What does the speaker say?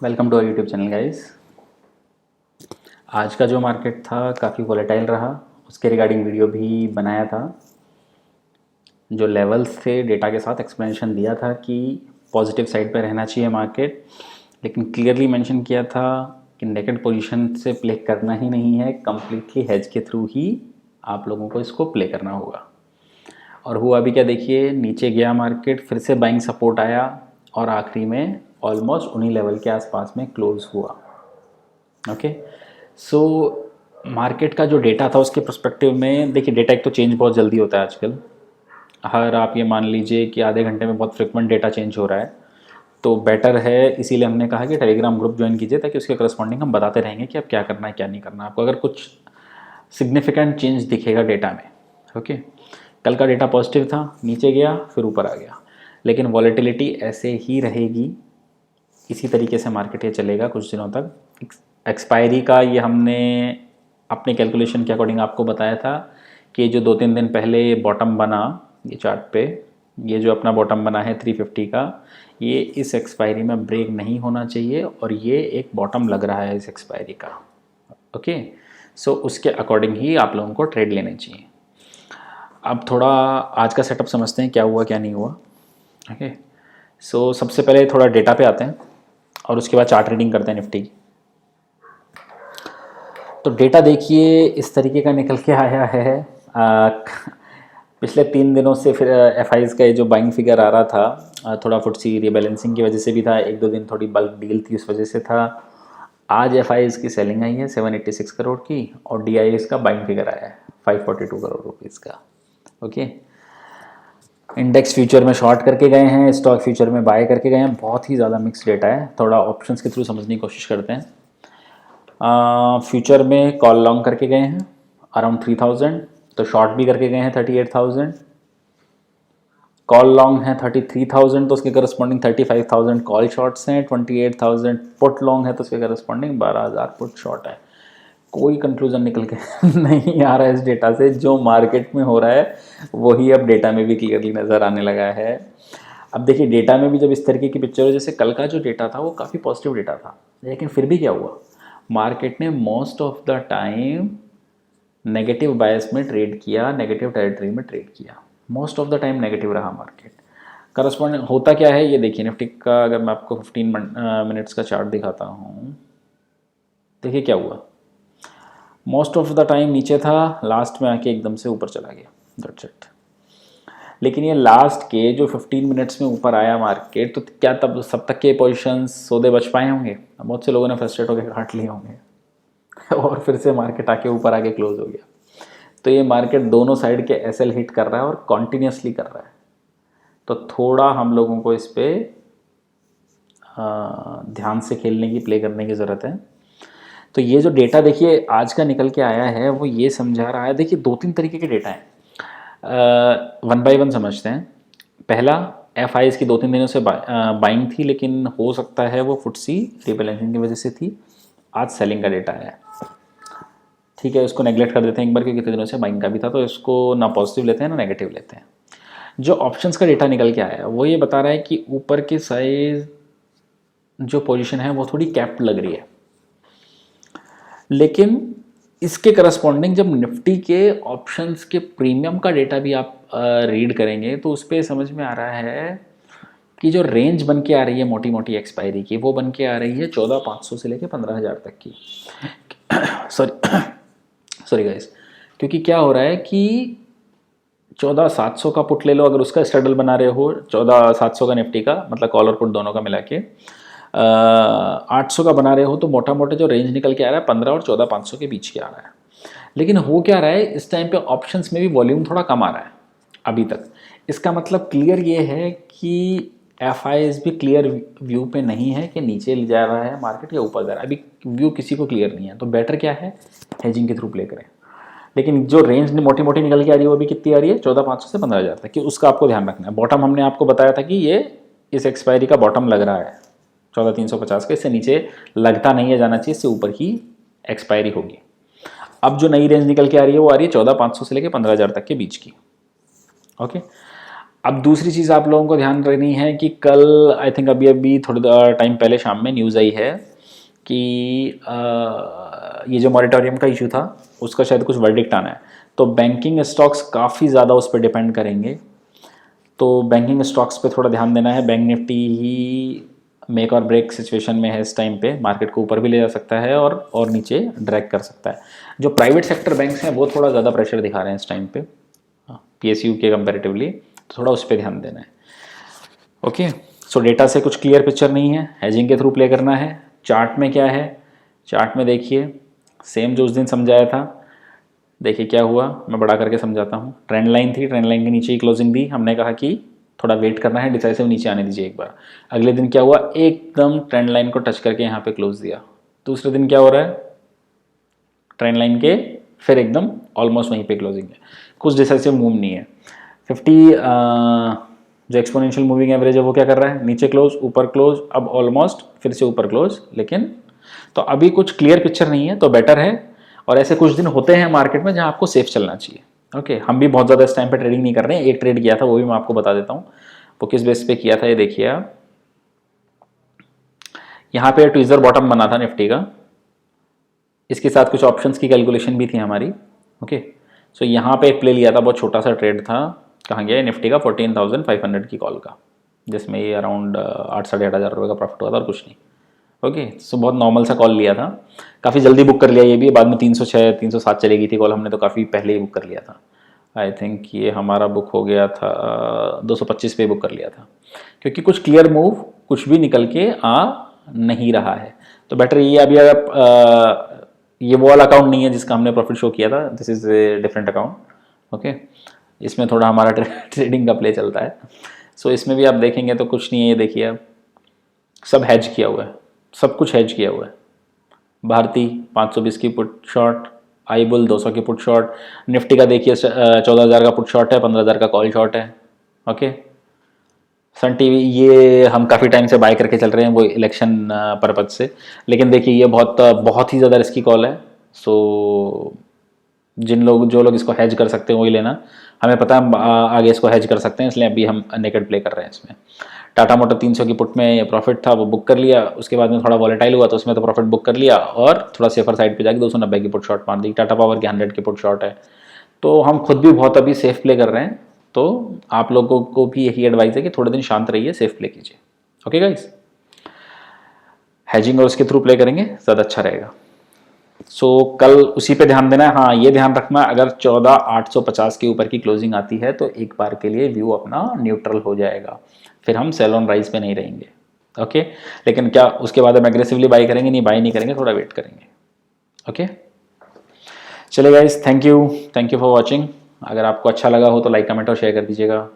Welcome to our YouTube channel guys. आज का जो मार्केट था काफ़ी वॉलेटाइल रहा, उसके रिगार्डिंग वीडियो भी बनाया था। जो लेवल्स थे डेटा के साथ एक्सप्लेनेशन दिया था कि पॉजिटिव साइड पे रहना चाहिए मार्केट, लेकिन क्लियरली मेंशन किया था कि नेगेटिव पोजीशन से प्ले करना ही नहीं है, कम्प्लीटली हेज के थ्रू ही आप लोगों को इसको प्ले करना होगा। और हुआ भी क्या देखिए, नीचे गया मार्केट, फिर से बाइंग सपोर्ट आया और आखिरी में ऑलमोस्ट उन्हीं लेवल के आसपास में क्लोज हुआ। ओके, सो मार्केट का जो डेटा था उसके पर्सपेक्टिव में देखिए, डेटा एक तो चेंज बहुत जल्दी होता है आजकल। हर आप ये मान लीजिए कि आधे घंटे में बहुत फ्रिक्वेंट डेटा चेंज हो रहा है, तो बेटर है, इसीलिए हमने कहा कि टेलीग्राम ग्रुप ज्वाइन कीजिए ताकि उसके करस्पॉन्डिंग हम बताते रहेंगे कि अब क्या करना है क्या नहीं करना है आपको, अगर कुछ सिग्निफिकेंट चेंज दिखेगा डेटा में। ओके, कल का डेटा पॉजिटिव था, नीचे गया फिर ऊपर आ गया, लेकिन वॉलेटिलिटी ऐसे ही रहेगी, इसी तरीके से मार्केट ये चलेगा कुछ दिनों तक। एक्सपायरी का ये हमने अपने कैलकुलेशन के अकॉर्डिंग आपको बताया था कि जो 2-3 दिन पहले बॉटम बना ये चार्ट पे, ये जो अपना बॉटम बना है 350 का, ये इस एक्सपायरी में ब्रेक नहीं होना चाहिए और ये एक बॉटम लग रहा है इस एक्सपायरी का। ओके, सो उसके अकॉर्डिंग ही आप लोगों को ट्रेड लेने चाहिए। अब थोड़ा आज का सेटअप समझते हैं, क्या हुआ क्या नहीं हुआ। ओके, सो सबसे पहले थोड़ा डेटा पे आते हैं और उसके बाद चार्ट रीडिंग करते हैं निफ्टी की। तो डेटा देखिए इस तरीके का निकल के आया है। पिछले 3 दिनों से फिर एफ आईज़ का ये जो बाइंग फिगर आ रहा था, थोड़ा फुटसी रीबैलेंसिंग की वजह से भी था, 1-2 दिन थोड़ी बल्क डील थी उस वजह से था। आज एफ आईज़ की सेलिंग आई है 786 करोड़ की और डी आई एस का बाइंग फिगर आया है 542 करोड़ रुपीज़ का। ओके, इंडेक्स फ्यूचर में शॉर्ट करके गए हैं, स्टॉक फ्यूचर में बाय करके गए हैं, बहुत ही ज़्यादा मिक्स डेटा है, थोड़ा ऑप्शंस के थ्रू समझने की कोशिश करते हैं। फ्यूचर में कॉल लॉन्ग करके गए हैं अराउंड 3000, तो शॉर्ट भी करके गए हैं 38,000। कॉल लॉन्ग है 33,000, तो उसके करस्पॉन्डिंग 35,000 कॉल शॉर्ट्स हैं, 28,000 पुट लॉन्ग है, तो उसके करस्पॉन्डिंग 12,000 पुट शॉर्ट है। कोई कंक्लूजन निकल के नहीं आ रहा है इस डेटा से, जो मार्केट में हो रहा है वही अब डेटा में भी क्लियरली नज़र आने लगा है। अब देखिए डेटा में भी जब इस तरीके की पिक्चर हो, जैसे कल का जो डेटा था वो काफ़ी पॉजिटिव डेटा था, लेकिन फिर भी क्या हुआ, मार्केट ने most of the time negative bias में ट्रेड किया, नेगेटिव टेरिटरी में ट्रेड किया, most of the time negative रहा मार्केट। करस्पॉन्डिंग होता क्या है ये देखिए, निफ्टी का अगर मैं आपको 15 मिनट्स का चार्ट दिखाता हूँ, देखिए क्या हुआ, मोस्ट ऑफ द टाइम नीचे था, लास्ट में आके एकदम से ऊपर चला गया, दैट्स इट। लेकिन ये लास्ट के जो 15 मिनट्स में ऊपर आया मार्केट, तो क्या तब सब तक के पोजीशंस सौदे बच पाए होंगे? बहुत से लोगों ने फ्रस्ट्रेट होकर काट लिए होंगे और फिर से मार्केट आके ऊपर आके क्लोज हो गया। तो ये मार्केट दोनों साइड के एसएल हिट कर रहा है और कॉन्टीन्यूसली कर रहा है, तो थोड़ा हम लोगों को इस पर ध्यान से खेलने की, प्ले करने की ज़रूरत है। तो ये जो डेटा देखिए आज का निकल के आया है वो ये समझा रहा है, देखिए 2-3 तरीके के डेटा हैं, वन बाय वन समझते हैं। पहला, एफ आईज़ की 2-3 दिनों से बाइंग थी, लेकिन हो सकता है वो फुटसी रीबैलेंसिंग की वजह से थी। आज सेलिंग का डेटा है, ठीक है, उसको नेगलेक्ट कर देते हैं एक बार, क्योंकि कितने दिनों से बाइंग का भी था, तो इसको ना पॉजिटिव लेते हैं ना नेगेटिव लेते हैं। जो ऑप्शंस का डेटा निकल के आया है वो ये बता रहा है कि ऊपर के साइज जो पोजीशन है वो थोड़ी कैप्ड लग रही है, लेकिन इसके करस्पॉन्डिंग जब निफ्टी के ऑप्शंस के प्रीमियम का डेटा भी आप रीड करेंगे तो उस पर समझ में आ रहा है कि जो रेंज बन के आ रही है मोटी मोटी एक्सपायरी की, वो बन के आ रही है 14,500 से लेकर 15,000 तक की। सॉरी गाइस, क्योंकि क्या हो रहा है कि 14,700 का पुट ले लो, अगर उसका स्ट्रगल बना रहे हो, 14,700 का निफ्टी का, मतलब कॉल और पुट दोनों का मिला के 800 का बना रहे हो, तो मोटा मोटा जो रेंज निकल के आ रहा है 15 और 14,500 के बीच के आ रहा है। लेकिन हो क्या रहा है, इस टाइम पे ऑप्शंस में भी वॉल्यूम थोड़ा कम आ रहा है अभी तक। इसका मतलब क्लियर ये है कि एफ भी क्लियर व्यू पे नहीं है कि नीचे ले जा रहा है मार्केट या ऊपर जा रहा है, अभी व्यू किसी को क्लियर नहीं है। तो बेटर क्या है, हेजिंग के थ्रू प्ले करें। लेकिन जो रेंज मोटी मोटी निकल के आ रही है वो भी कितनी आ रही है, 14,500 से 15,000 तक की, उसका आपको ध्यान रखना है। बॉटम हमने आपको बताया था कि ये इस एक्सपायरी का बॉटम लग रहा है 14,350 का, इससे नीचे लगता नहीं है जाना चाहिए, इससे ऊपर ही एक्सपायरी होगी। अब जो नई रेंज निकल के आ रही है वो आ रही है 14,500 से लेकर 15,000 तक के बीच की। ओके, अब दूसरी चीज़ आप लोगों को ध्यान रखनी है कि कल आई थिंक अभी अभी थोड़ी टाइम पहले शाम में न्यूज़ आई है कि ये जो मॉरिटोरियम का इशू था उसका शायद कुछ वर्डिक्ट आना है, तो बैंकिंग स्टॉक्स काफ़ी ज़्यादा उस पर डिपेंड करेंगे। तो बैंकिंग स्टॉक्स पे थोड़ा ध्यान देना है। बैंक निफ्टी ही मेक और ब्रेक सिचुएशन में है इस टाइम पे, मार्केट को ऊपर भी ले जा सकता है और नीचे ड्रैग कर सकता है। जो प्राइवेट सेक्टर बैंक्स हैं वो थोड़ा ज़्यादा प्रेशर दिखा रहे हैं इस टाइम पे PSU के कंपैरेटिवली, तो थोड़ा उस पर ध्यान देना है। ओके, सो डेटा से कुछ क्लियर पिक्चर नहीं है, हेजिंग के थ्रू प्ले करना है। चार्ट में क्या है, चार्ट में देखिए सेम जो उस दिन समझाया था, देखिए क्या हुआ, मैं बड़ा करके समझाता हूँ। ट्रेंड लाइन थी, ट्रेंड लाइन के नीचे ही क्लोजिंग दी, हमने कहा कि थोड़ा वेट करना है, डिसाइसिव नीचे आने दीजिए एक बार। अगले दिन क्या हुआ, एकदम ट्रेंड लाइन को टच करके यहाँ पे क्लोज दिया। दूसरे दिन क्या हो रहा है, ट्रेंड लाइन के फिर एकदम ऑलमोस्ट वहीं पे क्लोजिंग है, कुछ डिसाइसिव मूव नहीं है। 50 जो एक्सपोनेंशियल मूविंग एवरेज है वो क्या कर रहा है, नीचे क्लोज ऊपर क्लोज, अब ऑलमोस्ट फिर से ऊपर क्लोज, लेकिन तो अभी कुछ क्लियर पिक्चर नहीं है, तो बेटर है। और ऐसे कुछ दिन होते हैं मार्केट में जहां आपको सेफ चलना चाहिए। ओके, हम भी बहुत ज़्यादा इस टाइम पे ट्रेडिंग नहीं कर रहे हैं, एक ट्रेड किया था वो भी मैं आपको बता देता हूँ वो किस बेस पे किया था। ये देखिए आप, यहाँ पे ट्विज़र बॉटम बना था निफ्टी का, इसके साथ कुछ ऑप्शंस की कैलकुलेशन भी थी हमारी। ओके, सो यहाँ पे एक प्ले लिया था, बहुत छोटा सा ट्रेड था, कहाँ गया निफ्टी का 14,500 की कॉल का, जिसमें ये अराउंड 8-8,500 रुपये का प्रॉफिट हुआ था और कुछ नहीं। ओके, सो बहुत नॉर्मल सा कॉल लिया था, काफ़ी जल्दी बुक कर लिया ये भी, बाद में 306 307 चली गई थी कॉल, हमने तो काफ़ी पहले ही बुक कर लिया था। आई थिंक ये हमारा बुक हो गया था 225 पे बुक कर लिया था, क्योंकि कुछ क्लियर मूव कुछ भी निकल के आ नहीं रहा है। तो बेटर ये, अभी अगर ये वो वाला अकाउंट नहीं है जिसका हमने प्रॉफिट शो किया था, this is a different account. Okay, इसमें थोड़ा हमारा ट्रेडिंग का प्ले चलता है। सो इसमें भी आप देखेंगे तो कुछ नहीं है, ये देखिए आप, सब हैज किया हुआ है, सब कुछ हैज किया हुआ है। भारती 520 की पुट शॉर्ट, आई बुल 200 की पुट शॉर्ट, निफ्टी का देखिए 14,000 का पुट शॉर्ट है, 15,000 का कॉल शॉर्ट है। ओके, सन टीवी ये हम काफ़ी टाइम से बाय करके चल रहे हैं वो इलेक्शन पर्पज से, लेकिन देखिए ये बहुत ही ज़्यादा रिस्की कॉल है। सो जो लोग इसको हैज कर सकते हैं वही लेना, हमें पता है आगे इसको हैज कर सकते हैं, इसलिए अभी हम नेकेड प्ले कर रहे हैं इसमें। टाटा मोटर 300 की पुट में प्रॉफिट था, वो बुक कर लिया, उसके बाद में थोड़ा वॉलेटाइल हुआ तो उसमें तो प्रॉफिट बुक कर लिया, और थोड़ा सेफर साइड पे जाके 290 की पुट शॉर्ट मार दी। टाटा पावर की 100 की पुट शॉर्ट है, तो हम खुद भी बहुत अभी सेफ प्ले कर रहे हैं। तो आप लोगों को भी यही एडवाइस है कि थोड़े दिन शांत रहिए, सेफ प्ले कीजिए। ओके गाइस, हैजिंग और उसके थ्रू प्ले करेंगे ज़्यादा अच्छा रहेगा। सो कल उसी पे ध्यान देना है। हाँ, ये ध्यान रखना, अगर 14,850 के ऊपर की क्लोजिंग आती है तो एक बार के लिए व्यू अपना न्यूट्रल हो जाएगा, फिर हम सेल ऑन राइज पे नहीं रहेंगे। ओके, लेकिन क्या उसके बाद हम एग्रेसिवली बाई करेंगे, नहीं बाई नहीं करेंगे, थोड़ा वेट करेंगे। ओके, चलिए guys, thank you for watching. अगर आपको अच्छा लगा हो तो लाइक कमेंट और शेयर कर दीजिएगा।